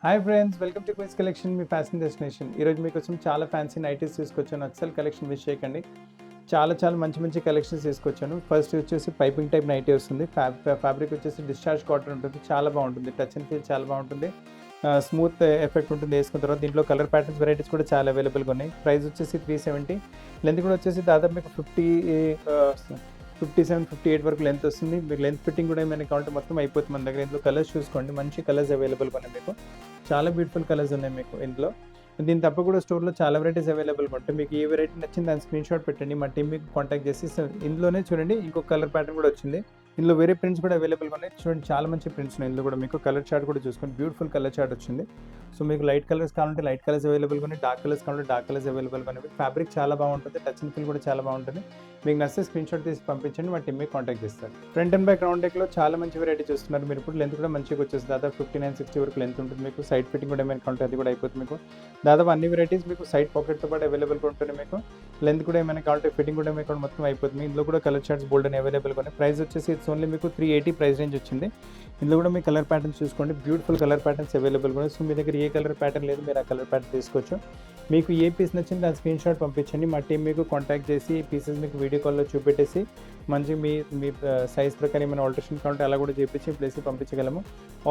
Hi friends, welcome to quiz collection, me fashion destination. ఈరోజు మీకోసం చాలా ఫ్యాన్సీ నైటీస్ తీసుకొచ్చాను. అస్సలు కలెక్షన్ మిస్ చేయకండి. చాలా మంచి మంచి కలెక్షన్స్ తీసుకొచ్చాను. ఫస్ట్ వచ్చేసి పైపింగ్ టైప్ నైటీ వస్తుంది. ఫ్యాబ్రిక్ వచ్చేసి డిశ్చార్జ్ కాటన్ ఉంటుంది. చాలా బాగుంటుంది. టచ్ అండ్ ఫీల్ చాలా బాగుంటుంది. స్మూత్ ఎఫెక్ట్ ఉంటుంది వేసుకున్న తర్వాత. దీంట్లో కలర్ ప్యాటర్న్స్ వెరైటీస్ కూడా చాలా అవైలబుల్గా ఉన్నాయి. ప్రైస్ వచ్చేసి 370. లెంత్ కూడా వచ్చేసి దాదాపు మీకు 57-58 వరకు లెంత్ వస్తుంది. మీకు లెంత్ ఫిట్టింగ్ కూడా ఏమైనా కావాలంటే మొత్తం అయిపోతుంది మన దగ్గర. ఇందులో కలర్స్ చూసుకోండి, మంచి కలర్స్ అవైలబుల్గా ఉన్నాయి మీకు. చాలా బ్యూటిఫుల్ కలర్స్ ఉన్నాయి మీకు ఇందులో. దీని తప్ప కూడా స్టోర్లో చాలా వెరైటీస్ అవైలబుల్గా ఉంటాయి. మీకు ఏ వెరైటీ నచ్చింది దాని స్క్రీన్ షాట్ పెట్టండి, మా టీం మీకు కాంటాక్ట్ చేసి ఇందులోనే చూడండి ఇంకొక కలర్ ప్యాటర్న్ కూడా వచ్చింది. ఇందులో వేరే ప్రింట్స్ కూడా అవైలబుల్గా ఉన్నాయి. చూడండి చాలా మంచి ప్రింట్స్ ఉన్నాయి ఇందులో కూడా. మీకు కలర్ చార్ట్ కూడా చూసుకోండి, బ్యూటిఫుల్ కలర్ చార్ట్ వచ్చింది. సో మీకు లైట్ కలర్స్ కావాలంటే లైట్ కలర్స్ అవైలబుల్గా ఉన్నాయి, డార్క్ కలర్స్ కావాలంటే డార్క్ కలర్స్ అవైలబుల్గా ఉన్నాయి. ఫ్యాబ్రిక్ చాలా బాగుంటుంది, టచ్ అండ్ ఫీల్ కూడా చాలా బాగుంటుంది. మీకు నచ్చితే స్క్రీన్ షాట్ తీసి పంపించండి, మా టీం మీకు కాంటాక్ట్ చేస్తారు. ఫ్రంట్ అండ్ బ్యాక్ రౌండ్ నెక్లో చాలా మంచి వెరైటీ చూస్తున్నారు మీరు. ఇప్పుడు లెంత్ కూడా మంచిగా వచ్చేస్తుంది. దాదాపు 59-60 వరకు లెంత్ ఉంటుంది మీకు. సైడ్ ఫిట్టింగ్ కూడా ఏమైనా కావాలంటే అది కూడా అయిపోతుంది మీకు. దాదాపు అన్ని వెరైటీస్ మీకు సైడ్ పాకెట్తో పాటు అవైలబుల్గా ఉంటుంది మీకు. లెంత్ కూడా ఏమైనా కావాలంటే ఫిట్టింగ్ కూడా మీకు మొత్తం అయిపోతుంది. ఇందులో కూడా కలర్ చార్ట్స్ బోల్డ్ అని అవైలబుల్గా ఉన్నాయి. ప్రైస్ వచ్చేసి ఇట్స్ ఓన్లీ మీకు 380 ప్రైస్ రేంజ్ వచ్చింది. ఇందులో కూడా మీ కలర్ ప్యాటర్న్స్ చూసుకోండి, బ్యూటిఫుల్ కలర్ ప్యాటర్న్స్ అవైలబుల్గా ఉన్నాయి. సో మీ దగ్గర ఏ కలర్ ప్యాటర్న్ లేదు, మీరు ఆ కలర్ ప్యాటర్న్ తీసుకోవచ్చు. మీకు ఏ పీస్ నచ్చింది దాని స్క్రీన్ షాట్ పంపించండి, మా టీం మీకు కాంటాక్ట్ చేసి ఈ పీసెస్ మీకు వీడియో కాల్లో చూపెట్టేసి మంచి మీ సైజ్ ప్రకారం ఏమైనా ఆల్టరేషన్ కావాలంటే అలా కూడా చేపించి ప్లేస్కి పంపించగలము.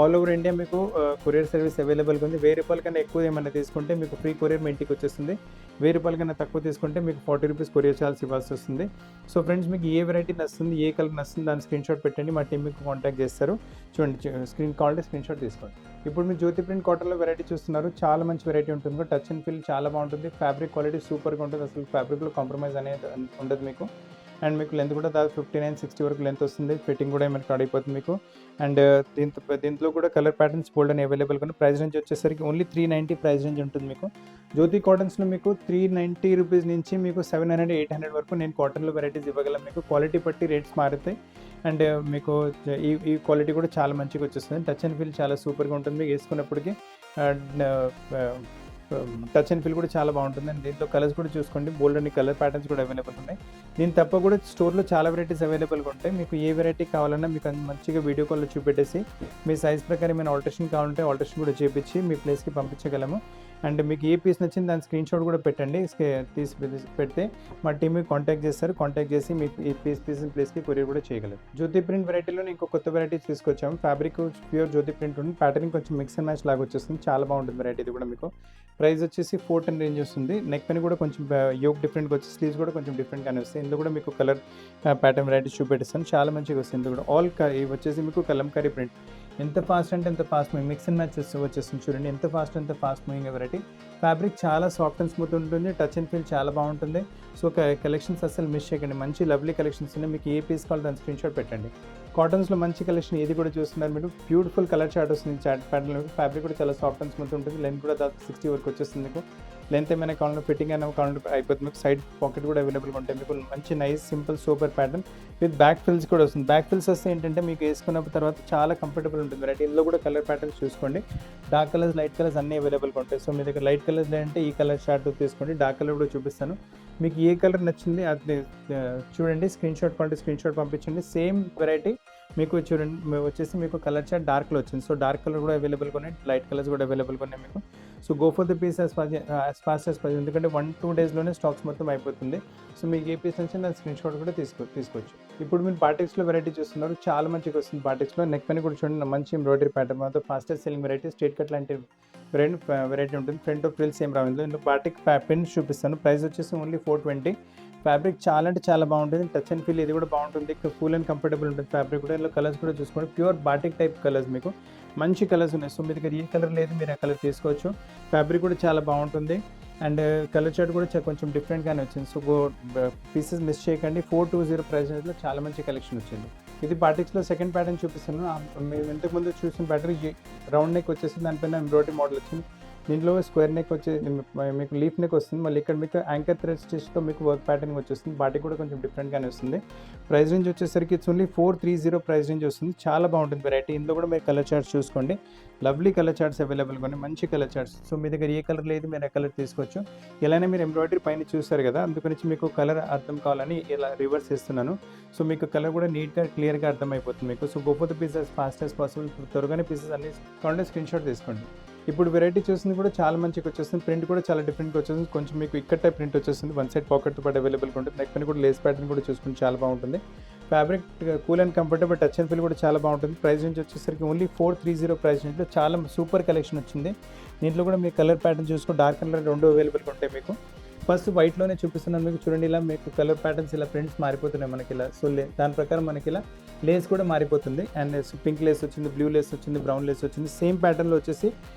ఆల్ ఓవర్ ఇండియా మీకు కొరియర్ సర్వీస్ అవైలబుల్గా ఉంది. 1000 రూపాయల కన్నా ఎక్కువ ఏమైనా తీసుకుంటే మీకు ఫ్రీ కొరియర్ మీ ఇంటికి వచ్చేస్తుంది. 1000 రూపాయల కన్నా తక్కువ తీసుకుంటే మీకు 40 రూపీస్ కొరియర్ ఛార్జ్ ఇవ్వాల్సి వస్తుంది. సో ఫ్రెండ్స్, మీకు ఏ వెరైటీ నచ్చుతుంది, ఏ కలర్ నచ్చుతుంది దాని స్క్రీన్ షాట్ పెట్టండి, మా టీం మీకు కాంటాక్ట్ చేస్తారు. చూడండి, స్క్రీన్ కావాలంటే స్క్రీన్ షాట్ తీసుకోండి. ఇప్పుడు మీరు జ్యోతి ప్రింట్ కాటన్లో వెరైటీ చూస్తున్నారు. చాలా మంచి వెరైటీ ఉంటుంది, టచ్ అండ్ ఫీల్ చాలా బాగుంటుంది. ఫ్యాబ్రిక్ క్వాలిటీ సూపర్గా ఉంటుంది. అసలు ఫ్యాబ్రిక్లో కాంప్రమైజ్ అనేది ఉండదు మీకు. అండ్ మీకు లెంత్ కూడా దాదాపు 59-60 వరకు లెంత్ వస్తుంది. ఫిట్టింగ్ కూడా ఏమైనా అయిపోతుంది మీకు. అండ్ దీంట్లో కూడా కలర్ ప్యాటర్న్స్ బోల్డ్ అని అవైలబుల్గా ఉన్నాయి. ప్రైస్ రేంజ్ వచ్చేసరికి ఓన్లీ 390 ప్రైస్ రేంజ్ ఉంటుంది మీకు. జ్యోతి కాటన్స్లో మీకు 390 రూపీస్ నుంచి మీకు 700-800 వరకు నేను కాటన్లో వెరైటీస్ ఇవ్వగలను మీకు. క్వాలిటీ బట్టి రేట్స్ మారుతాయి. అండ్ మీకు ఈ క్వాలిటీ కూడా చాలా మంచిగా వచ్చేస్తుంది. టచ్ అండ్ ఫీల్ చాలా సూపర్గా ఉంటుంది మీకు వేసుకున్నప్పటికీ. టచ్ అండ్ ఫీల్ కూడా చాలా బాగుంటుంది. అండ్ దీంట్లో కలర్స్ కూడా చూసుకోండి, బోల్డ్ అన్ని కలర్ ప్యాటర్న్స్ కూడా అవైలబుల్ ఉన్నాయి. దీని తప్ప కూడా స్టోర్లో చాలా వెరైటీస్ అవైలబుల్గా ఉంటాయి. మీకు ఏ వెరైటీ కావాలన్నా మీకు మంచిగా వీడియో కాల్లో చూపెట్టేసి మీ సైజ్ ప్రకారం ఏమైనా ఆల్టరేషన్ కావాలంటే ఆల్టరేషన్ కూడా చేపించి మీ ప్లేస్కి పంపించగలము. అండ్ మీకు ఏ పీస్ నచ్చింది దాని స్క్రీన్ షాట్ కూడా పెట్టండి. తీసి పెడితే మా టీమ్ మీకు కాంటాక్ట్ చేస్తారు. కాంటాక్ట్ చేసి మీకు ఈ ప్లేస్కి కొరియర్ కూడా చేయగలరు. జ్యోతి ప్రింట్ వెరైటీలో ఇంకో కొత్త వెరైటీస్ తీసుకొచ్చాము. ఫ్యాబ్రిక్ ప్యూర్ జ్యోతి ప్రింట్ ఉంటుంది. ప్యాటర్నింగ్ కొంచెం మిక్స్ అండ్ మ్యాచ్ లాగా వచ్చేస్తుంది. చాలా బాగుంటుంది వెరైటీ ఇది కూడా మీకు. ప్రైస్ వచ్చేసి 410 రేంజ్ వస్తుంది. నెక్ పైన కూడా కొంచెం యోక్ డిఫరెంట్గా వచ్చి స్లీవ్స్ కూడా కొంచెం డిఫరెంట్గానే వస్తాయి. ఇందులో కూడా మీకు కలర్ ప్యాటర్న్ వెరైటీస్ చూపెట్టిస్తాను. చాలా మంచిగా వస్తుంది. ఇందులో కూడా ఇవి వచ్చేసి మీకు కలంకారీ ప్రింట్. ఎంత ఫాస్ట్ అంటే ఎంత fast moving, mix and match వచ్చేస్తుంది చూడండి. ఎంత ఫాస్ట్ మూవింగ్ వెరైటీ. ఫ్యాబ్రిక్ చాలా సాఫ్ట్ అండ్ స్మూత్ ఉంటుంది. టచ్ అండ్ ఫీల్ చాలా బాగుంటుంది. సో కలెక్షన్స్ అసలు మిస్ చేయకండి. మంచి లవ్లీ కలెక్షన్స్ ఉన్నాయి. మీకు ఏ పీస్ కావాలి దాని స్క్రీన్ షాట్ పెట్టండి. కాటన్స్లో మంచి కలెక్షన్ ఏది కూడా చూస్తున్నారు మీరు. బ్యూటిఫుల్ కలర్ చార్ట్ వస్తుంది. చార్ట్ ప్యాటర్న్ ఫ్యాబ్రిక్ కూడా చాలా సాఫ్ట్ అండ్ స్మూత్ ఉంటుంది. లెంత్ కూడా దాదాపు 60 వరకు వచ్చేస్తుంది మీకు. లెంత్ ఏమైనా కావాలంటే ఫిట్టింగ్ అయినా కావాలంటే అయిపోతుంది మీకు. సైడ్ పాకెట్ కూడా అవైలబుల్గా ఉంటాయి మీకు. మంచి nice simple super pattern with back fills కూడా వస్తుంది. బ్యాక్ ఫిల్స్ వస్తే ఏంటంటే మీకు వేసుకున్న తర్వాత చాలా కంఫర్టబుల్ ఉంటుంది వెరైటీ. ఇందులో కూడా కలర్ ప్యాటర్న్స్ చూసుకోండి. డార్క్ కలర్స్, లైట్ కలర్స్ అన్నీ అవైలబుల్గా ఉంటాయి. సో మీ దగ్గర లైట్ కలర్స్ లేదంటే ఈ కలర్ చార్ట్ తీసుకోండి. డార్క్ కలర్ కూడా చూపిస్తాను. మీకు ఏ కలర్ నచ్చింది అది చూడండి, స్క్రీన్ షాట్ కావాలంటే స్క్రీన్ షాట్ పంపించండి. సేమ్ వెరైటీ మీకు చూడండి వచ్చేసి మీకు కలర్ చార్ట్ డార్క్లో వచ్చింది. సో డార్క్ కలర్ కూడా అవైలబుల్గా ఉన్నాయి, లైట్ కలర్స్ కూడా అవైలబుల్గా ఉన్నాయి మీకు. So go for the piece as fast as possible. ఎందుకంటే 1-2 డేస్లోనే స్టాక్స్ మొత్తం అయిపోతుంది. సో మీకు ఏ పీస్ నచ్చింది దాని స్క్రీన్ షాట్ కూడా తీసుకోవచ్చు. ఇప్పుడు మీరు బాటిక్స్లో వెరైటీ చూస్తున్నారు. చాలా మంచిగా వస్తుంది బాటిక్స్లో. నెక్ పైన కూడా చూడండి మంచి ఎంబ్రాయిడరీ ప్యాటర్న్. మాతో fastest selling variety straight cut లాంటి వెరైటీ ఉంటుంది. ఫ్రంట్ ఆఫ్ ఫ్రిల్స్ ఏం రావు. ఇందులో బాటిక్ పెన్స్ చూపిస్తాను. ప్రైస్ వచ్చేసి ఓన్లీ 420. ఫ్యాబ్రిక్ చాలా అంటే చాలా బాగుంటుంది. టచ్ అండ్ ఫీల్ ఇది కూడా బాగుంటుంది. కూల్ అండ్ కంఫర్టబుల్ ఉంటుంది ఫ్యాబ్రిక్ కూడా. ఇందులో కలర్స్ కూడా చూసుకోండి. ప్యూర్ బాటిక్ టైప్ కలర్స్ మీకు మంచి కలర్స్ ఉన్నాయి. సో మీ దగ్గర ఏ కలర్ లేదు, మీరు ఆ కలర్ తీసుకోవచ్చు. ఫ్యాబ్రిక్ కూడా చాలా బాగుంటుంది. అండ్ కలర్ చార్ట్ కూడా కొంచెం డిఫరెంట్గానే వచ్చింది. సో పీసెస్ మిస్ చేయకండి. 420 ప్రైస్ రేంజ్లో చాలా మంచి కలెక్షన్ వచ్చింది. ఇది బాటిక్స్లో సెకండ్ ప్యాటర్న్ చూపిస్తున్నాను. మేము ఇంతకుముందు చూసిన ప్యాటర్న్ రౌండ్ నెక్ వచ్చేసి దానిపైన ఎంబ్రాయిడరీ మోడల్ వచ్చింది. దీంట్లో స్క్వేర్ నెక్ వచ్చి మీకు లీఫ్ నెక్ వస్తుంది. మళ్ళీ ఇక్కడ మీకు యాంకర్ థ్రెడ్ స్టిచ్తో మీకు వర్క్ ప్యాటర్న్ వచ్చేస్తుంది. బాటిక్ కూడా కొంచెం డిఫరెంట్గానే వస్తుంది. ప్రైస్ రేంజ్ వచ్చేసరికి ఇట్స్ ఓన్లీ 430 ప్రైస్ రేంజ్ వస్తుంది. చాలా బాగుంటుంది వెరైటీ. ఇందులో కూడా మీరు కలర్ చార్ట్స్ చూసుకోండి. లవ్లీ కలర్ చార్ట్స్ అవైలబుల్గా ఉన్నాయి, మంచి కలర్ చార్ట్స్. సో మీ దగ్గర ఏ కలర్ లేదు, మీరు ఆ కలర్ తీసుకోవచ్చు. ఇలానే మీరు ఎంబ్రాయిడరీ పైన చూస్తారు కదా, అందుకని మీకు కలర్ అర్థం కావాలని ఇలా రివర్స్ చేస్తున్నాను. సో మీకు కలర్ కూడా నీట్గా క్లియర్గా అర్థమైపోతుంది మీకు. So go for the pieces fast as possible. త్వరగానే పీసెస్ అన్ని కావాలంటే స్క్రీన్ షాట్ తీసుకోండి. ఇప్పుడు వెరైటీ చూసింది కూడా చాలా మంచిగా వచ్చేస్తుంది. ప్రింట్ కూడా చాలా డిఫరెంట్‌గా వచ్చేస్తుంది. కొంచెం మీకు ఇక్కట్ టైప్ ప్రింట్ వచ్చేస్తుంది. వన్ సైడ్ పాకెట్‌తో పాటు అవైలబుల్‌గా ఉంటుంది. నెక్ పైన కూడా లేస్ ప్యాటర్న్ కూడా చూసుకుంటే చాలా బాగుంటుంది. Fabric cool and comfortable, touch and feel కూడా చాలా బాగుంటుంది. ప్రైస్ రేంజ్ వచ్చేసరికి ఓన్లీ 430 ప్రైస్ రేంజ్‌లో చాలా సూపర్ కలెక్షన్ వచ్చింది. దీంట్లో కూడా మీకు కలర్ ప్యాటర్న్ చూసుకుంటే డార్క్ కలర్ 2 అవైలబుల్‌గా ఉంటాయి మీకు. ఫస్ట్ వైట్‌లోనే చూపిస్తున్నాను మీకు చూడండి. ఇలా మీకు కలర్ ప్యాటర్న్స్ ఇలా ప్రింట్స్ మారిపోతున్నాయి మనకి ఇలా. సో దాని ప్రకారం మనకి ఇలా లేస్ కూడా మారిపోతుంది. అండ్ పింక్ లేస్ వచ్చింది, బ్లూ లేస్ వచ్చింది, బ్రౌన్ లేస్ వచ్చింది. సేమ్ ప్యాటర్న్‌లో వచ్చేసి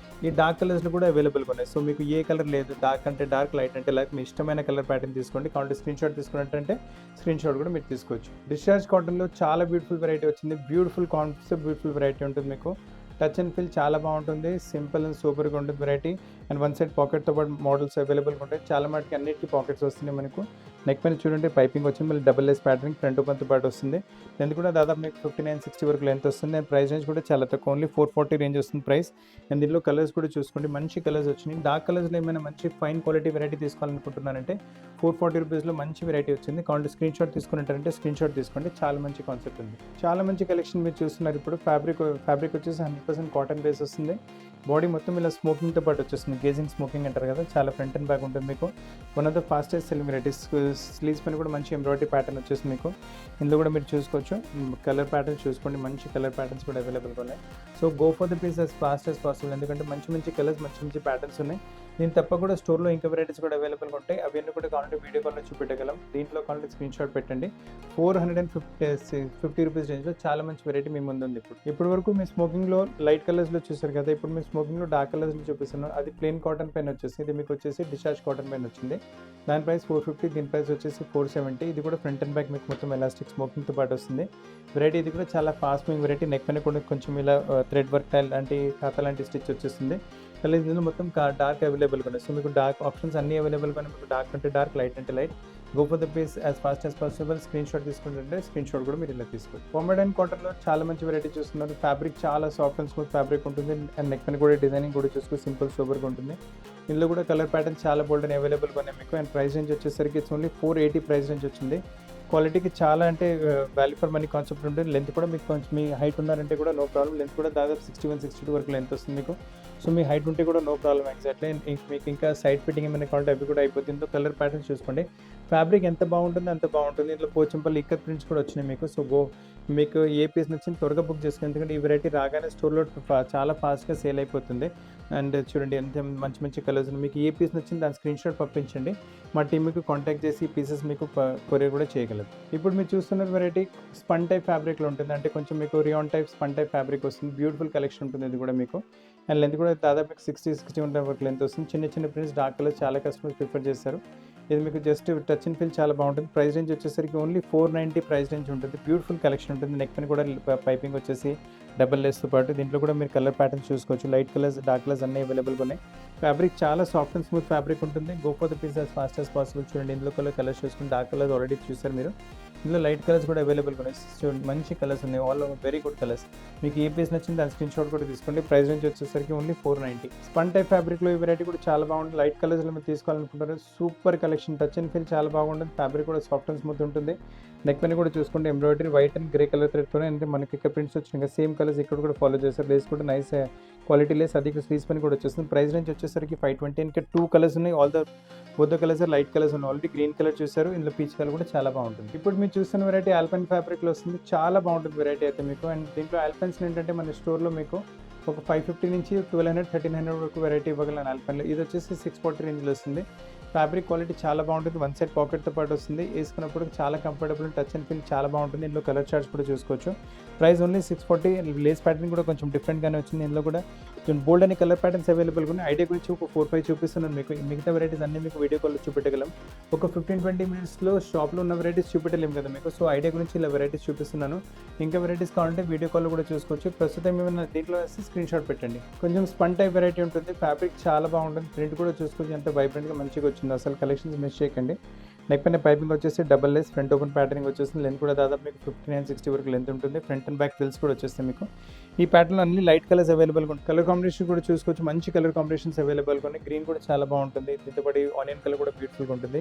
ఈ డార్క్ కలర్స్లో కూడా అవైలబుల్గా ఉన్నాయి. సో మీకు ఏ కలర్ లేదు, డార్క్ అంటే డార్క్, లైట్ అంటే లైట్, మీ ఇష్టమైన కలర్ ప్యాటర్న్ తీసుకోండి. కావాలంటే స్క్రీన్ షాట్ తీసుకున్నట్టంటే స్క్రీన్ షాట్ కూడా మీరు తీసుకోవచ్చు. డిశ్చార్జ్ కాటన్లో చాలా బ్యూటిఫుల్ వెరైటీ వచ్చింది. బ్యూటిఫుల్ కాన్సెప్ట్, బ్యూటిఫుల్ వెరైటీ ఉంటుంది మీకు. టచ్ అండ్ ఫీల్ చాలా బాగుంటుంది. సింపుల్ అండ్ సూపర్గా ఉంటుంది వెరైటీ. అండ్ వన్ సైడ్ పాకెట్తో పాటు మోడల్స్ అవైలబుల్గా ఉంటాయి. చాలా మటుకి అన్నిటికీ పాకెట్స్ వస్తున్నాయి మనకు. నెక్ పైన చూడండి పైపింగ్ వచ్చింది, మళ్ళీ డబుల్ లేస్ ప్యాటర్న్ ఫ్రంట్ ఓపెన్తో పాటు వస్తుంది. లెంత్ కూడా దాదాపు మీకు 59-60 వరకు లెంత్ వస్తుంది. అండ్ ప్రైస్ రేంజ్ కూడా చాలా తక్కువ, ఓన్లీ 440 రేంజ్ వస్తుంది ప్రైస్. అండ్ దీనిలో కలర్స్ కూడా చూసుకోండి, మంచి కలర్స్ వచ్చినాయి. డార్క్ కలర్స్లో ఏమైనా మంచి ఫైన్ క్వాలిటీ వెరైటీ తీసుకోవాలనుకుంటున్నారంటే 440 రూపీస్లో మంచి వెరైటీ వచ్చింది. కావాలంటే స్క్రీన్ షాట్ తీసుకున్నట్టారంటే స్క్రీన్ షాట్ తీసుకోండి. చాలా మంచి కాన్సెప్ట్ ఉంది, చాలా మంచి కలెక్షన్ మీరు చూస్తున్నారు. ఇప్పుడు ఫ్యాబ్రిక్ వచ్చేసి 100% కాటన్ బేస్ వస్తుంది. బాడీ మొత్తం ఇలా స్మోకింగ్తో పాటు వచ్చేస్తుంది. గేజింగ్ స్మోకింగ్ అంటారు కదా, చాలా ఫ్రంట్ అండ్ బ్యాక్ ఉంటుంది మీకు. One of the fastest selling varieties. Sleeves పైన కూడా మంచి ఎంబ్రాయిడరీ ప్యాటర్న్ వచ్చేస్తుంది మీకు. ఇందులో కూడా మీరు చూసుకోవచ్చు. కలర్ ప్యాటర్న్ చూసుకోండి, మంచి కలర్ ప్యాటర్న్స్ కూడా అవైలబుల్గా ఉన్నాయి. So go for the piece as fast as possible, ఎందుకంటే మంచి మంచి కలర్స్, మంచి మంచి ప్యాటర్న్స్ ఉన్నాయి. దీని తప్ప కూడా స్టోర్లో ఇంకా వెరైటీస్ కూడా అవైలబుల్గా ఉంటాయి. అవన్నీ కూడా కావాలంటే వీడియో కాల్లో చూపెట్టగలం. దీంట్లో కావాలంటే స్క్రీన్ షాట్ పెట్టండి. 450 రూపీస్ రేంజ్లో చాలా మంచి వెరైటీ మీ ముందు ఉంది. ఇప్పుడు వరకు మీ స్మోకింగ్లో లైట్ కలర్స్లో చూసారు కదా, ఇప్పుడు మీ స్మోకింగ్లో డార్క్ కలర్స్లో చూపిస్తున్నాను. అది ప్లెయిన్ కాటన్ పైన వచ్చేసి, ఇది మీకు వచ్చేసి డిశ్చార్జ్ కాటన్ పైన వచ్చింది. దాని ప్రైస్ 450, దీని ప్రైస్ వచ్చేసి 470. ఇది కూడా ఫ్రంట్ అండ్ బ్యాక్ మీకు మొత్తం ఎలాస్టిక్ స్మోకింగ్తో పాటు వస్తుంది వెరైటీ. ఇది కూడా చాలా ఫాస్ట్ మూవింగ్ వెరైటీ. నెక్ పైన కూడా కొంచెం ఇలా థ్రెడ్ వర్క్ టైల్ లాంటి ఖాతా లాంటి స్టిచ్ వచ్చేస్తుంది. కలర్ ఇందులో మొత్తం డార్క్ అవైలబుల్గా ఉన్నాయి. సో మీకు డార్క్ ఆప్షన్స్ అన్నీ అవైలబుల్గా ఉన్నాయి. మీకు డార్క్ అంటే డార్క్, లైట్ అంటే light. Go for the piece as fast as possible. Screen shot తీసుకుంటుంటే స్క్రీన్ షాట్ కూడా మీరు ఇలా తీసుకోండి. పొమేడన్ కాటన్లో చాలా మంచి వెరైటీ చూస్తున్నారు. ఫ్యాబ్రిక్ చాలా సాఫ్ట్ అండ్ స్మూత్ ఫ్యాబ్రిక్ ఉంటుంది. అండ్ నెక్ పైన కూడా డిజైనింగ్ కూడా చూసుకో సింపుల్ సూపర్గా ఉంటుంది. ఇందులో కూడా కలర్ ప్యాటర్న్ చాలా బోల్డ్ అని అవైలబుల్గా ఉన్నాయి మీకు. అండ్ ప్రైస్ రేంజ్ వచ్చేసరికి ఇట్స్ ఓన్లీ 480 ప్రైస్ రేంజ్ వచ్చింది. క్వాలిటీకి చాలా అంటే వాల్యూ ఫర్ మనీ కాన్సెప్ట్ ఉంటుంది. లెంత్ కూడా మీకు కొంచెం మీ హైట్ ఉన్నారంటే కూడా నో ప్రాబ్లం. లెంత్ కూడా దాదాపు 61-62 వరకు లెంత్ వస్తుంది మీకు. సో మీ హైట్ ఉంటే కూడా నో ప్రాబ్లం ఎగ్జాక్ట్లీ. మీకు ఇంకా సైడ్ ఫిట్టింగ్ ఏమైనా కావాలంటే అవి కూడా అయిపోతుంది. కలర్ ప్యాటర్న్ చూసుకోండి. ఫ్యాబ్రిక్ ఎంత బాగుంటుందో అంత బాగుంటుంది. ఇందులో పోచంపల్లి ఇక్కత్ ప్రింట్స్ కూడా వచ్చినాయి మీకు. సో మీకు ఏ పీస్ నచ్చింది త్వరగా బుక్ చేసుకోండి, ఎందుకంటే ఈ వెరైటీ రాగానే స్టోర్లో చాలా ఫాస్ట్గా సేల్ అయిపోతుంది. అండ్ చూడండి ఎంత మంచి మంచి కలర్స్ ఉన్నాయి. మీకు ఏ పీస్ నచ్చింది దాని స్క్రీన్ షాట్ పంపించండి. మా టీమ్ మీకు కాంటాక్ట్ చేసి ఈ పీసెస్ మీకు కొరియర్ కూడా చేయగలదు. ఇప్పుడు మీరు చూస్తున్న వెరైటీ స్పన్ టైప్ ఫ్యాబ్రిక్లో ఉంటుంది. అంటే కొంచెం మీకు rayon type spun type fabric వస్తుంది. బ్యూటిఫుల్ కలెక్షన్ ఉంటుంది ఇది కూడా మీకు. అండ్ లెంత్ కూడా దాదాపు 60-61 వరకు లెంత్ వస్తుంది. చిన్న చిన్న ప్రింట్స్, డార్క్ కలర్స్ చాలా కస్టమర్స్ ప్రిఫర్ చేస్తారు. ఇది మీకు జస్ట్ టచ్ అండ్ ఫీల్ చాలా బాగుంటుంది. ప్రైస్ రేంజ్ వచ్చేసరికి ఓన్లీ 490 ప్రైస్ రేంజ్ ఉంటుంది. బ్యూటిఫుల్ కలెక్షన్ ఉంటుంది. నెక్ పైన కూడా పైపింగ్ వచ్చేసి డబల్ లేస్తో పాటు. దీంట్లో కూడా మీరు కలర్ ప్యాటర్న్స్ చూసుకోవచ్చు. లైట్ కలర్స్, డార్క్ కలర్స్ అన్నీ అవైలబుల్గా ఉన్నాయి. ఫ్యాబ్రిక్ చాలా సాఫ్ట్ అండ్ స్మూత్ ఫ్యాబ్రిక్ ఉంటుంది. Go for the piece as fast as possible. చూడండి ఇందులో కలర్స్ చూసుకుని డార్క్ కలర్స్ ఆల్రెడీ చూసారు మీరు. ఇందులో లైట్ కలర్స్ కూడా అవైలబుల్గా ఉన్నాయి. చూడండి మంచి కలర్స్ ఉన్నాయి. All very good colours. మీకు ఏ పీస్ నచ్చింది దాని స్క్రీన్ షాట్ కూడా తీసుకోండి. ప్రైస్ రేంజ్ వచ్చేసరికి ఓన్లీ 490. స్పన్ టైప్ ఫ్యాబ్రిక్లో ఈ వెరైటీ కూడా చాలా బాగుంటుంది. లైట్ కలర్స్లో మీరు తీసుకోవాలనుకుంటారు. Super collection. Touch and feel చాలా బాగుంటుంది. ఫ్యాబ్రిక్ కూడా సాఫ్ట్ అండ్ స్మూత్ ఉంటుంది. నెక్ పైన కూడా చూసుకోండి embroidery white and grey colour థ్రెడ్తోనే అంటే మనకి ఇక్కడ ప్రింట్స్ వచ్చినాయి. సేమ్ కలర్స్ ఇక్కడ కూడా ఫాలో చేస్తారు. లేస్ కూడా నైస్ క్వాలిటీ లేస్, అది స్లీవ్స్ పని కూడా వచ్చేస్తుంది. ప్రైస్ రేంజ్ వచ్చేసరికి 520. ఇంకా 2 కలర్స్ ఉన్నాయి. బోత్ కలర్స్ లైట్ కలర్స్ ఉన్నాయి. ఆల్రెడీ గ్రీన్ కలర్ చూసారు. ఇందులో పీచ్ కలర్ కూడా చాలా బాగుంటుంది. ఇప్పుడు మీరు చూస్తున్న వెరైటీ ఆల్పైన్ ఫ్యాబ్రిక్లో వస్తుంది. చాలా బాగుంటుంది వెరైటీ అయితే మీకు. అండ్ దీంట్లో ఆల్పైన్స్ ఏంటంటే మన స్టోర్లో మీకు ఒక 550 నుంచి 1200-1300 వరకు వెరైటీ ఇవ్వగలను ఆల్పైన్లో. ఇది వచ్చేసి 640 రేంజ్లో వస్తుంది. ఫ్యాబ్రిక్ క్వాలిటీ చాలా బాగుంటుంది. వన్ సైడ్ పాకెట్తో పాటు వస్తుంది. వేసుకున్నప్పుడు చాలా కంఫర్టబుల్, టచ్ అండ్ ఫీల్ చాలా బాగుంటుంది. ఇందులో కలర్ చార్ట్స్ కూడా చూసుకోవచ్చు. Price only 640. లేస్ ప్యాటర్న్ కూడా కొంచెం డిఫరెంట్గానే వచ్చింది. ఇందులో కూడా బోల్డ్ అనే కలర్ ప్యాటర్న్స్ అవైలబుల్గా ఉన్నాయి. ఐడియా గురించి ఒక 4-5 చూపిస్తున్నాను మీకు. మిగతా వెరైటీస్ అన్నీ మీకు వీడియో కాల్లో చూపెట్టగలం. ఒక 15-20 మినిట్స్లో షాప్లో ఉన్న వెరైటీస్ చూపెట్టలేము కదా మీకు. సో ఐడియా గురించి ఇలా వెరైటీస్ చూపిస్తున్నాను. ఇంకా వెరైటీస్ కావాలంటే వీడియో కాల్లో కూడా చూసుకోవచ్చు. ప్రస్తుతం ఏమైనా దీంట్లో వేసి స్క్రీన్ షాట్ పెట్టండి. కొంచెం స్పన్ టైప్ వెరైటీ ఉంటుంది. ఫ్యాబ్రిక్ చాలా బాగుంటుంది. ప్రింట్ కూడా చూసుకోవచ్చు. ఎంత వైబ్రెంట్గా మంచిగా వచ్చింది. అసలు కలెక్షన్స్ మిస్ చేయకండి. నెక్ పైన పైపింగ్ వచ్చేసి double Lay's, front open patterning వచ్చేస్తుంది. లెంత్ కూడా దాదాపు మీకు 59-60 వరకు లెంత్ ఉంటుంది. ఫ్రంట్ అండ్ బ్యాక్ ఫ్రిల్స్ కూడా వచ్చేస్తాయి మీకు. ఈ ప్యాటర్న్లో అన్ని లైట్ కలర్స్ అవైలబుల్గా ఉంటాయి. కలర్ కాంబినేషన్ కూడా చూసుకోవచ్చు, మంచి కలర్ కాంబినేషన్స్ అవైలబుల్గా ఉన్నాయి. గ్రీన్ కూడా చాలా బాగుంటుంది, దీంతో పాటు ఆనియన్ కలర్ కూడా బ్యూటిఫుల్గా ఉంటుంది.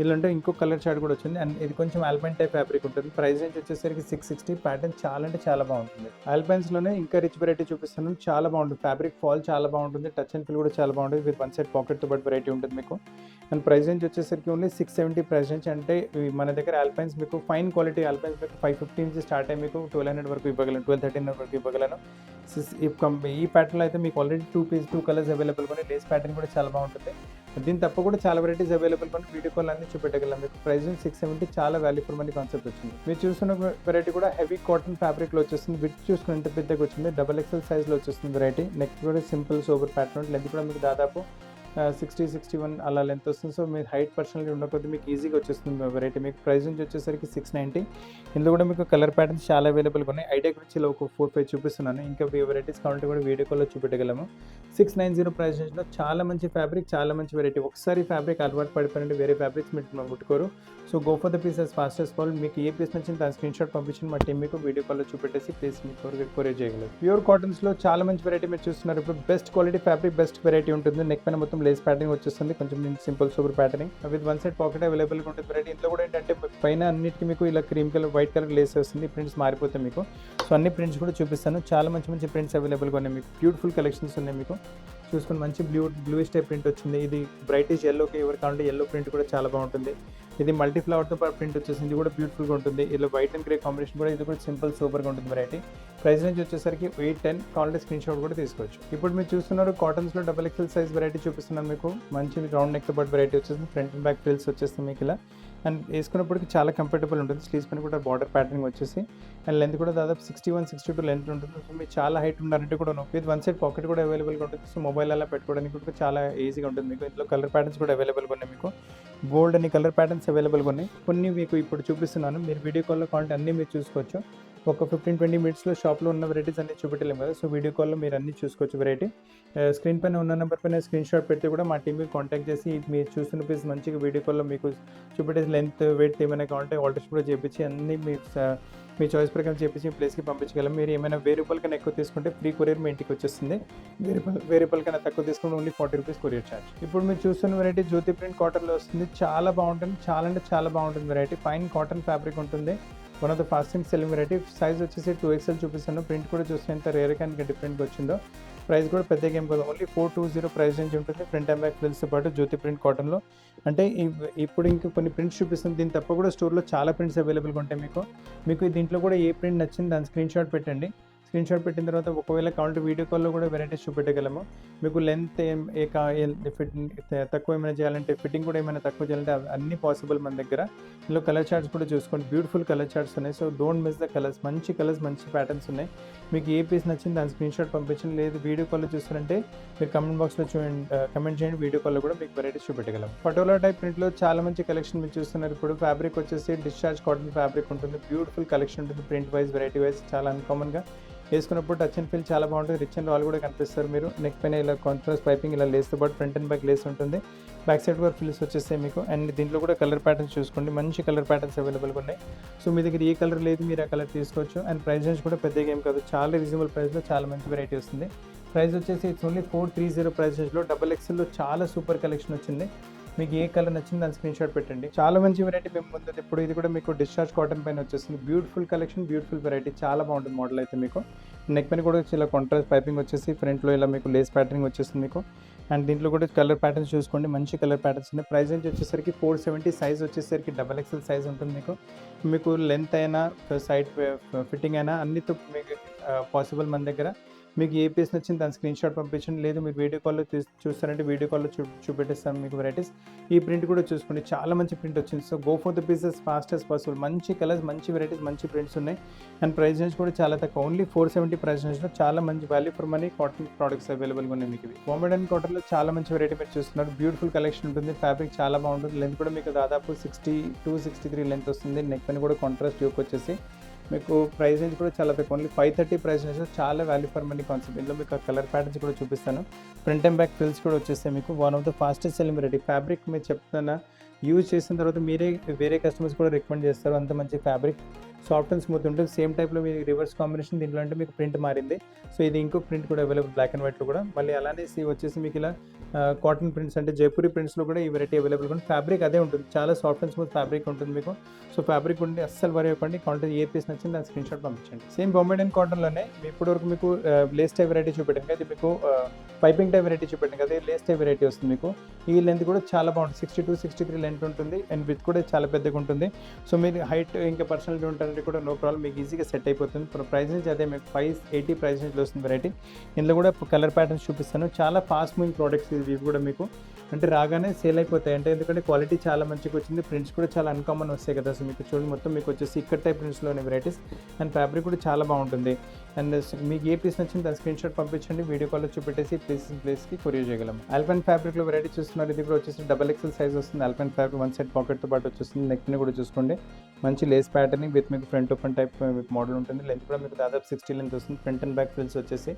ఇలాంటి ఇంకో కలర్ చార్ట్ కూడా వచ్చింది అండ్ ఇది కొంచెం ఆల్పైన్ టైప్ ఫ్యాబ్రిక్ ఉంటుంది. ప్రైస్ రేంజ్ వచ్చేసరికి 660. ప్యాటర్న్ చాలా అంటే చాలా బాగుంటుంది. ఆల్పైన్స్లోనే ఇంకా రిచ్ వెరైటీ చూపిస్తున్నాను, చాలా బాగుంటుంది. ఫ్యాబ్రిక్ ఫాల్ చాలా బాగుంటుంది, టచ్ అండ్ ఫీల్ కూడా చాలా బాగుంటుంది. విత్ వన్ సైడ్ పాకెట్తో పాటు వెరైటీ ఉంటుంది మీకు. అండ్ ప్రైస్ రేంజ్ వచ్చేసరికి ఓన్లీ 670 ప్రైస్ రేంజ్. అంటే మన దగ్గర ఆల్పైన్స్ మీకు ఫైన్ క్వాలిటీ ఆల్పైన్స్ మీకు 550 నుంచి స్టార్ట్ అయ్యి మీకు 1200 వరకు ఇవ్వగలను, 1200-1300 వరకు ఇవ్వగలను. ఈ ప్యాటర్న్లో అయితే మీకు ఆల్రెడీ టూ కలర్స్ అవైలబుల్ ఉన్నాయి. లేస్ ప్యాటర్న్ కూడా చాలా బాగుంటుంది. దీని తప్ప కూడా చాలా వెరైటీస్ అవైలబుల్ ఉన్నాయి. వీడియో కాల్ అన్ని చూపెట్టగలం మీకు. ప్రైస్ 670, చాలా వాల్యూ ఫర్ మనీ కాన్సెప్ట్ వచ్చింది. మీరు చూస్తున్న వెరైటీ కూడా హెవీ కాటన్ ఫ్యాబ్రిక్లో వచ్చేస్తుంది. విత్ చూసుకుని ఎంత పెద్దగా వచ్చింది, XXL సైజ్లో వచ్చేస్తుంది వెరైటీ. నెక్ కూడా సింపుల్ సోబర్ ప్యాటర్న్. లెంత్ కూడా మీకు దాదాపు 60-61 అలా లెంత్ వస్తుంది. సో మీరు హైట్ పర్సనల్గా ఉన్న కొద్ది మీకు ఈజీగా వచ్చేస్తుంది వెరైటీ. మీకు ప్రైస్ నుంచి వచ్చేసరికి 690. ఇందులో కూడా మీకు కలర్ ప్యాటర్న్స్ చాలా అవైలబుల్గా ఉన్నాయి. ఐడియా గురించి ఇలా ఒక 4-5 చూపిస్తున్నాను. ఇంకా వెరైటీస్ కావాలంటే కూడా వీడియో కాల్లో చూపెట్టగలము. 690 ప్రైస్ రేంజ్లో చాలా మంచి ఫ్యాబ్రిక్, చాలా మంచి వెరైటీ. ఒకసారి ఫ్యాబ్రిక్ అలవాటు పడిపోయినంటే వేరే ఫ్యాబ్రిక్స్ మీరు ముట్టుకోరు. So go for the piece as fast as possible. మీకు ఏ పీస్ నచ్చింది దాని స్క్రీన్ షాట్ పంపించి మా టీం మీకు వీడియో కాల్లో చూపెట్టేసి ప్లీజ్ మీకు కొరియర్ చేయగలరు. ప్యూర్ కాటన్స్లో చాలా మంచి వెరైటీ మీరు చూస్తున్నారు. ఇప్పుడు best quality fabric, best variety ఉంటుంది. నెక్ పైన మొత్తం లేస్ ప్యాటర్న్ వచ్చేస్తుంది, కొంచెం simple super patterning with one side pocket అవైలబుల్గా ఉంటుంది వెరైటీ. ఇంట్లో కూడా ఏంటంటే పైన అన్నిటికీ మీకు ఇలా cream colour, white colour Lay's వస్తుంది. ప్రింట్స్ మారిపోతాయి మీకు. సో అన్ని ప్రింట్స్ కూడా చూపిస్తాను. చాలా మంచి మంచి ప్రింట్స్ అవైలబుల్గా ఉన్నాయి మీకు. బ్యూటిఫుల్ కలెక్షన్స్ ఉన్నాయి మీకు. చూసుకొని మంచి బ్లూయిష్ టైప్ ప్రింట్ వచ్చింది. ఇది బ్రైటిష్ ఎల్లోకి ఎవరు కావాలంటే ఎల్లో ప్రింట్ కూడా చాలా బాగుంటుంది. ఇది మల్టీ ఫ్లవర్తో పాటు ప్రింట్ వచ్చేసింది, ఇది కూడా బ్యూటిఫుల్గా ఉంటుంది. ఇలా వైట్ అండ్ గ్రే కాంబినేషన్ కూడా, ఇది కూడా సింపుల్ సూపర్గా ఉంటుంది వెరైటీ. ప్రైస్ రేంజ్ వచ్చేసరికి 810. కావాలంటే స్క్రీన్ షాట్ కూడా తీసుకోవచ్చు. ఇప్పుడు మీరు చూస్తున్నారు కాటన్స్లో XXL సైజ్ వెరైటీ చూపిస్తున్నాను మీకు. మంచి రౌండ్ నెక్తో పాటు వెరైటీ వచ్చేసింది. ఫ్రంట్ అండ్ బ్యాక్ ఫ్రిల్స్ వచ్చేస్తుంది మీకు ఇలా. అండ్ వేసుకున్నప్పటికీ చాలా కంఫర్టబుల్ ఉంటుంది. స్లీవ్స్ పైన కూడా బార్డర్ ప్యాటర్నింగ్ వచ్చేసి అండ్ లెంత్ కూడా దాదాపు 61-62 లెంత్ ఉంటుంది. సో మీరు చాలా హైట్ ఉన్నారంటే కూడా నొప్పి. ఇది వన్ సైడ్ పాకెట్ కూడా అవైలబుల్గా ఉంటుంది. సో మొబైల్ అలా పెట్టుకోవడానికి కూడా చాలా ఈజీగా ఉంటుంది మీకు. ఇందులో కలర్ ప్యాటర్న్స్ కూడా అవైలబుల్గా ఉన్నాయి మీకు. గోల్డ్ అని కలర్ ప్యాటర్న్స్ అవైలబుల్గా ఉన్నాయి. కొన్ని మీకు ఇప్పుడు చూపిస్తున్నాను. మీరు వీడియో కాల్లో కావాలంటే అన్నీ మీరు చూసుకోవచ్చు. ఒక 15-20 మినిట్స్లో షాప్లో ఉన్న వెరైటీస్ అన్ని చూపెట్టలేము కదా. సో వీడియో కాల్లో మీరు అన్ని చూసుకోవచ్చు వెరైటీ. స్క్రీన్ పైన ఉన్న నెంబర్ పైన స్క్రీన్ షాట్ పెడితే కూడా మా టీం మీకు కాంటాక్ట్ చేసి మీరు చూస్తున్న పీస్ మంచిగా వీడియో కాల్లో మీకు చూపెట్టేసి లెంత్, వెయిట్ ఏమైనా కావాలంటే ఆల్టర్స్ కూడా చేపించి అన్నీ మీ చాయిస్ ప్రకారం చేపించి మీ ప్లేస్కి పంపించగలం. మీరు ఏమైనా ₹1000 కన్నా ఎక్కువ తీసుకుంటే ఫ్రీ కొరియర్ మీ ఇంటికి వచ్చేస్తుంది. ₹1000 కన్నా తక్కువ తీసుకుంటే ఓన్లీ ₹40 కొరియర్ ఛార్జ్. ఇప్పుడు మీరు చూస్తున్న వెరైటీ జ్యోతి ప్రింట్ కాటన్లో వస్తుంది. చాలా బాగుంటుంది, చాలా అంటే చాలా బాగుంటుంది వెరైటీ. ఫైన్ కాటన్ ఫ్యాబ్రిక్ ఉంటుంది. One of the fasting selling variety. Size వచ్చేసి 2XL చూపిస్తాను. ప్రింట్ కూడా చూస్తే ఎంత రేర్గా ఇంకా డిఫరెంట్గా వచ్చిందో. ప్రైస్ కూడా పెద్ద గేమ్ కదా, ఓన్లీ 420 ప్రైస్ రేంజ్ ఉంటుంది. ఫ్రంట్ అండ్ బ్యాక్ ఫ్రిల్స్తో పాటు జ్యోతి ప్రింట్ కాటన్లో. అంటే ఇప్పుడు ఇంకా కొన్ని ప్రింట్స్ చూపిస్తుంది. దీని తప్ప కూడా స్టోర్లో చాలా ప్రింట్స్ అవైలబుల్గా ఉంటాయి మీకు దీంట్లో కూడా ఏ ప్రింట్ నచ్చింది దాని స్క్రీన్ షాట్ పెట్టండి. స్క్రీన్ షాట్ పెట్టిన తర్వాత ఒకవేళ కావాలంటే వీడియో కాల్లో కూడా వెరైటీస్ చూపెట్టగలము. మీకు లెంత్ ఫిట్టింగ్ తక్కువ ఏమైనా చేయాలంటే, ఫిట్టింగ్ కూడా ఏమైనా తక్కువ చేయాలంటే అన్నీ పాసిబుల్ మన దగ్గర. ఇందులో కలర్ చార్ట్స్ కూడా చూసుకోండి. బ్యూటిఫుల్ కలర్ చార్ట్స్ ఉన్నాయి. So don't miss the colours. మంచి ప్యాటర్న్స్ ఉన్నాయి. మీకు ఏ పీస్ నచ్చింది దాని స్క్రీన్ షాట్ పంపించండి. లేదు వీడియో కాల్లో చూస్తారంటే మీరు కమెంట్ బాక్స్లో కమెంట్ చేయండి. వీడియో కాల్లో కూడా మీకు వెరైటీస్ చూపెట్టగలం. పటోలా టైప్ ప్రింట్లో చాలా మంచి కలెక్షన్ మీరు చూస్తున్నారు. ఇప్పుడు ఫ్యాబ్రిక్ వచ్చేసి డిశ్చార్జ్ కాటన్ ఫ్యాబ్రిక్ ఉంటుంది. బ్యూటిఫుల్ కలెక్షన్ ఉంటుంది. ప్రింట్ వైజ్, వెరైటీ వైజ్ చాలా అన్కామన్గా. వేసుకున్నప్పుడు టచ్ అండ్ ఫీల్ చాలా బాగుంటుంది. రిచ్ అండ్ రాల్ కూడా కనిపిస్తారు మీరు. నెక్ పైన ఇలా కాంట్రాస్ట్ పైపింగ్ ఇలా లేస్తో పాటు ఫ్రంట్ అండ్ బ్యాక్ లేస్ ఉంటుంది. బ్యాక్ సైడ్ కూడా ఫిల్స్ వచ్చేస్తాయి మీకు. అండ్ దీంట్లో కూడా కలర్ ప్యాటర్న్స్ చూసుకోండి. మంచి కలర్ ప్యాటర్న్స్ అవైలబుల్గా ఉన్నాయి. సో మీ దగ్గర ఏ కలర్ లేదు మీరు ఆ కలర్ తీసుకోవచ్చు. అండ్ ప్రైస్ రేంజ్ కూడా పెద్ద గేమ్ కాదు, చాలా రీజనబుల్ ప్రైస్లో చాలా మంచి వెరైటీ వస్తుంది. ప్రైస్ వచ్చేసి ఇట్స్ ఓన్లీ 430 ప్రైస్ రేంజ్లో. XXLలో చాలా సూపర్ కలెక్షన్ వచ్చింది. మీకు ఏ కలర్ నచ్చింది దాని స్క్రీన్ షాట్ పెట్టండి. చాలా మంచి వెరైటీ మేము ముందు. ఇప్పుడు ఇది కూడా మీకు డిశ్చార్జ్ కాటన్ పైన వచ్చేస్తుంది. బ్యూటిఫుల్ కలెక్షన్, బ్యూటిఫుల్ వెరైటీ, చాలా బాగుంటుంది మోడల్ అయితే మీకు. నెక్ పైన కూడా ఇలా కాంట్రాస్ట్ పైపింగ్ వచ్చేసి ఫ్రంట్లో ఇలా మీకు లేస్ ప్యాటర్నింగ్ వచ్చేస్తుంది మీకు. అండ్ దీంట్లో కూడా కలర్ ప్యాటర్న్స్ చూసుకోండి. మంచి కలర్ ప్యాటర్న్స్ ఉన్నాయి. ప్రైస్ రేంజ్ వచ్చేసరికి 470. సైజ్ వచ్చేసరికి XXL సైజ్ ఉంటుంది మీకు లెంత్ అయినా సైడ్ ఫిట్టింగ్ అయినా అన్నితో మీకు పాసిబుల్ మన దగ్గర. మీకు ఏ పీస్ నచ్చింది దాని స్క్రీన్ షాట్ పంపించండి. లేదు మీరు వీడియో కాల్లో చూస్తారంటే వీడియో కాల్లో చూపెట్టేస్తాను మీకు వెరైటీస్. ఈ ప్రింట్ కూడా చూసుకోండి, చాలా మంచి ప్రింట్ వచ్చింది. So go for the pieces fast as possible. మంచి కలర్స్, మంచి వెరైటీస్, మంచి ప్రింట్స్ ఉన్నాయి. అండ్ ప్రైస్ రేంజ్ కూడా చాలా తక్కువ, ఓన్లీ 470 ప్రైస్ రేంజ్లో చాలా మంచి value for money cotton products అవైలబుల్గా ఉన్నాయి మీకు. ఇవి వామెడన్ కాటన్లో చాలా మంచి వెరైటీ మీరు చూస్తున్నారు. బ్యూటిఫుల్ కలెక్షన్ ఉంటుంది. ఫ్యాబ్రిక్ చాలా బాగుంటుంది. లెంత్ కూడా మీకు దాదాపు 62-63 లెంత్ వస్తుంది. నెక్ పైన కూడా కాంట్రాస్ట్ యోక్ వచ్చేసి మీకు. ప్రైస్ రేంజ్ కూడా చాలా తక్కువ, ఓన్లీ 530 ప్రైస్ రేంజ్లో చాలా వాల్యూ ఫర్ మనీ కాన్సెప్ట్. ఇందులో మీకు కలర్ ప్యాటర్న్స్ కూడా చూపిస్తాను. ఫ్రంట్ అండ్ బ్యాక్ ఫ్రిల్స్ కూడా వచ్చేస్తాయి మీకు. One of the fastest selling variety. Fabric మీరు చెప్తున్నా యూజ్ చేసిన తర్వాత మీరే వేరే కస్టమర్స్ కూడా రికమెండ్ చేస్తారు, అంత మంచి ఫ్యాబ్రిక్. సాఫ్ట్ అండ్ స్మూత్ ఉంటుంది. సేమ్ టైప్లో మీ రివర్స్ కాంబినేషన్ దీంట్లో అంటే మీకు ప్రింట్ మారింది. సో ఇది ఇంకొక ప్రింట్ కూడా అవైలబుల్ బ్లాక్ అండ్ వైట్లో కూడా. మళ్ళీ అలానే వచ్చేసి మీకు ఇలా కాటన్ ప్రింట్స్ అంటే జైపూరి ప్రింట్స్లో కూడా ఈ వెరైటీ అవైలబుల్ ఉంది. ఫ్యాబ్రిక్ అదే ఉంటుంది, చాలా సాఫ్ట్ అండ్ స్మూత్ ఫ్యాబ్రిక్ ఉంటుంది మీకు. సో ఫ్యాబ్రిక్ ఉండి అస్సలు వరి అవ్వకండి. కాంటెంట్ ఏ పీస్ నచ్చింది దాని స్క్రీన్ షాట్ పంపించండి. సేమ్ బొంబైడెన్ కాటన్లోనే ఇప్పటివరకు మీకు లేస్ టైప్ వెరైటీ చూపెట్టాను కదా, ఇది మీకు పైపింగ్ టైప్ వెరైటీ చూపెట్టాను కదా, లేస్ టైప్ వెరైటీ వస్తుంది మీకు. ఈ లెంత్ కూడా చాలా బాగుంటుంది, 62-63 లెంత్ ఉంటుంది అండ్ విత్ కూడా చాలా పెద్దగా ఉంటుంది. సో మీరు హైట్ ఇంకా పర్సనాలిటీ ఉంటారంటే కూడా నో ప్రాబ్లం, మీకు ఈజీగా సెట్ అయిపోతుంది. ప్రైస్ నుంచి అదే మీకు 580 ప్రైస్ నుంచి వస్తుంది వెరైటీ. ఇందులో కూడా కలర్ ప్యాటర్న్స్ చూపిస్తాను. చాలా ఫాస్ట్ మూవింగ్ ప్రోడక్ట్స్ ఇవి కూడా మీకు, అంటే రాగానే సేల్ అయిపోతాయి. అంటే ఎందుకంటే క్వాలిటీ చాలా మంచిగా వచ్చింది, ప్రింట్స్ కూడా చాలా అన్కామన్ వస్తాయి కదా. సో మీకు చూడండి మొత్తం మీకు వచ్చేసి ఇక్కడ టైప్ ప్రింట్స్లోని వెరైటీస్ అండ్ ఫ్యాబ్రిక్ కూడా చాలా బాగుంటుంది. అండ్ మీకు ఏ పీస్ నచ్చింది దాని స్క్రీన్ షాట్ పంపించండి, వీడియో కాల్లో చూపెట్టేసి ప్లేస్కి కొరియర్ చేయగలం. ఆల్పైన్ ఫ్యాబ్రిక్లో వెరైటీ చూస్తున్నారు, ఇది కూడా వచ్చేసి XXL సైజ్ వస్తుంది. ఆల్పైన్ ఫ్యాబ్రిక్ 1 సైడ్ పాకెట్తో పాటు వచ్చేస్తుంది. నెక్ని కూడా చూసుకోండి, మంచి లేస్ ప్యాటర్నింగ్ విత్ మీకు ఫ్రంట్ ఓపెన్ టైప్ మీకు మోడల్ ఉంటుంది. లెంత్ కూడా మీకు దాదాపు 60 లెంత్ వస్తుంది. ఫ్రంట్ అండ్ బ్యాక్ ఫ్రిల్స్ వచ్చేసి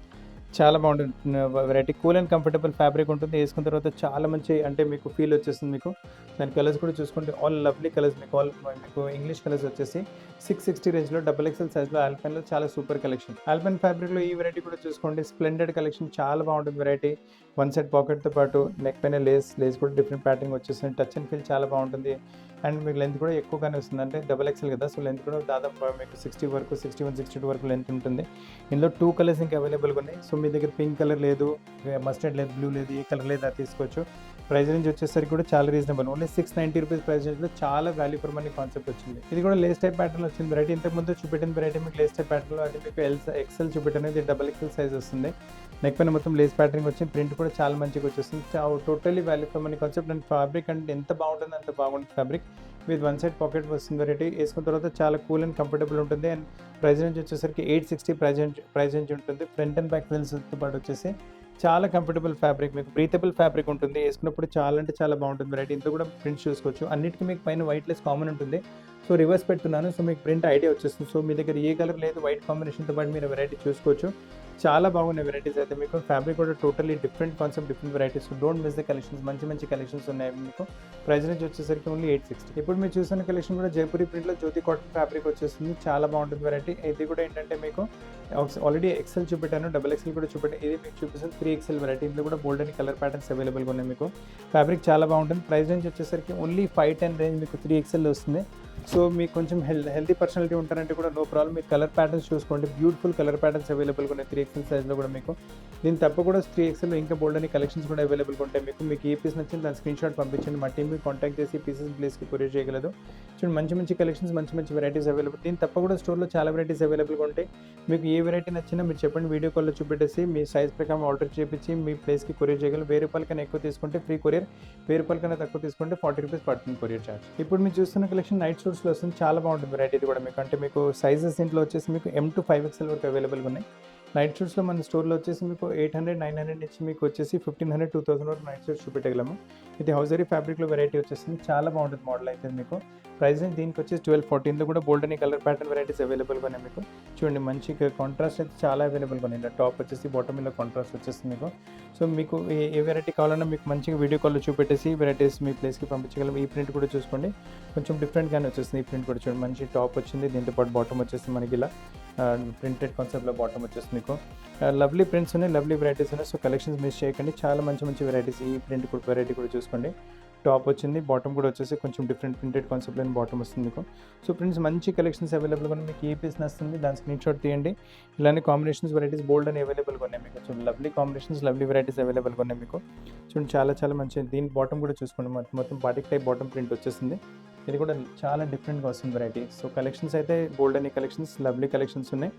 చాలా బాగుంటుంది variety. Cool and comfortable fabric ఉంటుంది. వేసుకున్న తర్వాత చాలా మంచి అంటే మీకు ఫీల్ వచ్చేస్తుంది మీకు. దాని కలర్స్ కూడా చూసుకుంటే ఆల్ లవ్లీ కలర్స్ మీకు, మీకు ఇంగ్లీష్ కలర్స్ వచ్చేసి 660 రేంజ్లో XXL సైజ్లో ఆల్పైన్లో చాలా సూపర్ కలెక్షన్. ఆల్పైన్ ఫ్యాబ్రిక్లో ఈ వెరైటీ కూడా చూసుకోండి, స్ప్లెండెడ్ కలెక్షన్, చాలా బాగుంటుంది వెరైటీ. 1 సైడ్ పాకెట్తో పాటు నెక్ పైన లేస్ కూడా డిఫరెంట్ ప్యాటర్న్ వచ్చేస్తుంది. టచ్ అండ్ ఫీల్ చాలా బాగుంటుంది. అండ్ మీకు లెంత్ కూడా ఎక్కువగానే వస్తుంది, అంటే XXL కదా. సో లెంత్ కూడా దాదాపు మీకు 60 వరకు, 61-62 వరకు లెంత్ ఉంటుంది. ఇందులో 2 కలర్స్ ఇంకా అవైలబుల్గా ఉన్నాయి. సో మీ దగ్గర పింక్ కలర్ లేదు, మస్టర్డ్ లేదు, బ్లూ లేదు, ఏ కలర్ లేదు అది తీసుకోవచ్చు. ప్రైస్ రేంజ్ వచ్చేసరికి కూడా చాలా రీజనబుల్, ఓన్లీ 690 రూపీస్ ప్రైస్ రేంజ్లో చాలా వాల్యూ ఫర్ మనీ కాన్సెప్ట్ వచ్చింది. ఇది కూడా లేస్ టైప్ ప్యాటర్న్ వచ్చింది వెరైటీ. ఇంతకుముందు చూపెట్టిన వెరైటీ మీకు లేస్ టైప్ ప్యాటర్న్లో, అది మీకు XL చూపెట్టిన ఇది XXL సైజ్ వస్తుంది. నెక్ పైన మొత్తం లేస్ ప్యాటర్నింగ్ వచ్చింది. ప్రింట్ కూడా చాలా మంచిగా వచ్చేస్తుంది. Totally value for money concept. And fabric అంటే ఎంత బాగుంటుంది అంత బాగుంటుంది ఫ్యాబ్రిక్. విత్ 1 సైడ్ పాకెట్ వస్తుంది వెరైటీ. వేసుకున్న తర్వాత చాలా కూల్ అండ్ కంఫర్టబుల్ ఉంటుంది. అండ్ ప్రైస్ రేంజ్ వచ్చేసరికి 860 ప్రైస్ రేంజ్ ఉంటుంది. ఫ్రంట్ అండ్ బ్యాక్ ఫ్రిల్స్తో పాటు వచ్చేసి చాలా కంఫర్టబుల్ ఫ్యాబ్రిక్, మీకు బ్రీతబుల్ ఫ్యాబ్రిక్ ఉంటుంది. వేసుకున్నప్పుడు చాలా అంటే చాలా బాగుంటుంది వెరైటీ. ఇంత కూడా ప్రింట్స్ చూసుకోవచ్చు. అన్నిటికీ మీకు పైన వైట్ లెస్ కామన్ ఉంటుంది. సో రివర్స్ పెడుతున్నాను, సో మీకు ప్రింట్ ఐడియా వచ్చేస్తుంది. సో మీ దగ్గర ఏ కలర్ లేదు, వైట్ కాంబినేషన్తో పాటు మీరు వెరైటీ చూసుకోవచ్చు. చాలా బాగున్నాయి వెరైటీస్ అయితే మీకు. ఫ్యాబ్రిక్ కూడా totally different concept, different varieties. Don't miss the collections, మంచి కలెక్షన్స్ ఉన్నాయి మీకు. ప్రైస్ రేంజ్ వచ్చేసరికి ఓన్లీ 860. ఇప్పుడు మీరు చూసిన కలెక్షన్ కూడా జైపూరి ప్రింట్లో జ్యోతి కాటన్ ఫ్యాబ్రిక్ వచ్చేస్తుంది. చాలా బాగుంటుంది వెరైటీ. ఇది కూడా ఏంటంటే మీకు ఆల్రెడీ XL చూపెట్టాను, XXL కూడా చూపెట్టాను. ఇది మీకు చూపిస్తుంది 3XL వెరైటీ. ఇందులో కూడా బోల్డ్ అని కలర్ ప్యాటర్న్స్ అవైలబుల్గా ఉన్నాయి మీకు. ఫ్యాబ్రిక్ చాలా బాగుంటుంది. ప్రైస్ రేంజ్ వచ్చేసరికి ఓన్లీ 510 రేంజ్ మీకు 3XL వస్తుంది. సో మీకు కొంచెం హెల్తీ పర్సనాలిటీ ఉంటారంటే కూడా నో ప్రాబ్లం. మీరు కలర్ ప్యాటర్న్స్ చూసుకోండి, బ్యూటిఫుల్ కలర్ ప్యాటర్న్స్ అవైలబుల్గా ఉన్నాయి 3XL సైజ్లో కూడా మీకు. దీని తప్ప కూడా 3XL ఇంకా బోల్డ్ అని కలెక్షన్స్ కూడా అవైలబుల్గా ఉంటాయి మీకు. మీకు ఏ పీస్ నచ్చింది దాని స్క్రీన్ షాట్ పంపించండి, మా టీమ్కి కాంటాక్ట్ చేసి పీసెస్ ప్లేస్కి కొరియర్ చేయగలదు. చూడండి మంచి కలెక్షన్స్, మంచి వెరైటీస్ అవైలబుల్. దీని తప్ప కూడా స్టోర్లో చాలా వెరైటీస్ అవైలబుల్గా ఉంటాయి. మీకు ఏ వెరైటీ నచ్చినా మీరు చెప్పండి, వీడియో కాల్లో చూపెట్టేసి మీ సైజ్ ప్రకారం ఆర్డర్ చేపించి మీ ప్లేస్కి కొరియర్ చేయగలరు. 1000 రూపాయల కన్నా ఎక్కువ తీసుకుంటే ఫ్రీ కొరియర్, 1000 రూపాయల కన్నా తక్కువ తీసుకుంటే 40 రూపీస్ పడుతుంది కొరియర్ ఛార్జ్. ఇప్పుడు మీరు చూస్తున్న కలెక్షన్ నైట్ సూట్స్లో వస్తుంది. చాలా బాగుంటుంది వెరైటీ ఇది కూడా మీకు. అంటే మీకు సైజెస్ ఇంట్లో వచ్చేసి మీకు M to 5XL వరకు అవైలబుల్గా ఉన్నాయి. నైట్ సూట్స్లో మన స్టోర్లో వచ్చేసి మీకు 800-900 నుంచి మీకు వచ్చేసి 1500-2000 వరకు నైట్ సూట్స్ చూపెట్టగలము. ఇది హౌజరీ ఫ్యాబ్రిక్లో వెరైటీ వచ్చేసింది. చాలా బాగుంటుంది మోడల్ అయితే మీకు. ప్రైస్ దీనికి వచ్చేసి 1214. కూడా బోల్డ్ అని కలర్ ప్యాటర్న్ వెరైటీస్ అవైలబుల్గా ఉన్నాయి మీకు. చూడండి మంచి కాంట్రాస్ట్ అయితే చాలా అవైలబుల్గా ఉన్నాయి. టాప్ వచ్చేసి బాటమ్ ఇలా కాంట్రాస్ట్ వచ్చేస్తుంది మీకు. సో మీకు ఏ వెరైటీ కావాలన్నా మీకు మంచిగా వీడియో కాల్లో చూపెట్టేసి వెరైటీస్ మీ ప్లేస్కి పంపించగలం. ఈ ప్రింట్ కూడా చూసుకోండి, కొంచెం డిఫరెంట్గానే వచ్చేస్తుంది. ఈ ప్రింట్ కూడా చూడండి, మంచి టాప్ వచ్చింది, దీంతో పాటు బాటమ్ వచ్చేసి మనకి ఇలా ప్రింటెడ్ కాన్సెప్ట్లో బాటమ్ వచ్చేస్తుంది మీకు. లవ్లీ ప్రింట్స్ ఉన్నాయి, లవ్లీ వెరైటీస్ ఉన్నాయి. సో కలెక్షన్స్ మిస్ చేయకండి, చాలా మంచి వెరైటీస్. ఈ ప్రింట్ కూడా వెరైటీ కూడా చూసుకోండి. టాప్ వచ్చింది, బాటమ్ కూడా వచ్చేసి కొంచెం డిఫరెంట్ ప్రింటెడ్ కాన్సెప్ట్లో బాటమ్ వస్తుంది మీకు. సో ఫ్రెండ్స్ మంచి కలెక్షన్స్ అవైలబుల్గా ఉన్నాయి. మీకు ఏ పీస్ నస్తుంది దాని స్క్రీన్ షాట్ తీయండి. ఇలానే కాంబినేషన్స్ వెరైటీస్ బోల్డ్ అని అవైలబుల్గా ఉన్నాయి మీకు. చూడండి లవ్లీ కాంబినేషన్స్, లవ్లీ వెరైటీస్ అవైలబుల్గా ఉన్నాయి మీకు. చూడండి చాలా మంచి. దీని బాటమ్ కూడా చూసుకోండి, మొత్తం బాటిక్ టైప్ బాటమ్ ప్రింట్ వచ్చేసింది. ఇది కూడా చాలా డిఫరెంట్గా వస్తుంది వెరైటీ. సో కలెక్షన్స్ అయితే బోల్డ్ అని కలెక్షన్స్, లవ్లీ కలెక్షన్స్ ఉన్నాయి.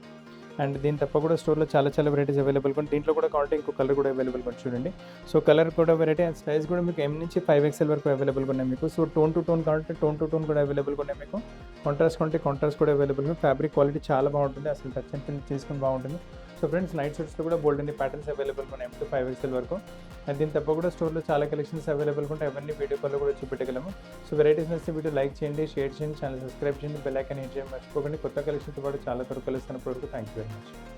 అండ్ దీని తప్ప కూడా స్టోర్లో చాలా వెరైటీస్ అవైలబుల్గా ఉంది. దీంట్లో కూడా కావాలంటే ఇంకో కలర్ కూడా అవైలబుల్గా ఉంది చూడండి. సో కలర్ కూడా వెరైటీ అండ్ సైజ్ కూడా మీకు M నుంచి 5XL వరకు అవైలబుల్గా ఉన్నాయి మీకు. సో టోన్ టు టోన్ కావాలంటే టోన్ టు టోన్ కూడా అవైలబుల్గా ఉన్నాయి మీకు. కాంట్రాస్ట్ కావాలంటే కాంట్రాస్ట్ కూడా అవైలబుల్గా. ఫ్యాబ్రిక్ క్వాలిటీ చాలా బాగుంటుంది, అసలు టచ్ అండ్ ఫీల్ చేసుకుని బాగుంటుంది. సో ఫ్రెండ్స్ నైట్ సూట్స్లో కూడా బోల్డ్ అన్ని ప్యాటర్న్స్ అవైలబుల్గా ఉన్నాయి M to 5XL వరకు. అండ్ దీని తప్ప కూడా స్టోర్లో చాలా కలెక్షన్స్ అవైలబుల్గా ఉంటాయి, అవన్నీ వీడియో కాల్లో కూడా చూపెట్టగలము. సో వెరైటీస్ నచ్చితే వీడియో లైక్ చేయండి, షేర్ చేయండి, ఛానల్ సబ్స్క్రైబ్ చేయండి, బెల్ ఐకాన్ హిట్ చేయడం మర్చిపోకండి. కొత్త కలెక్షన్తో పాటు చాలా త్వరగా కలుస్తున్నప్పటి వరకు థ్యాంక్ యూ వెరీ మచ్.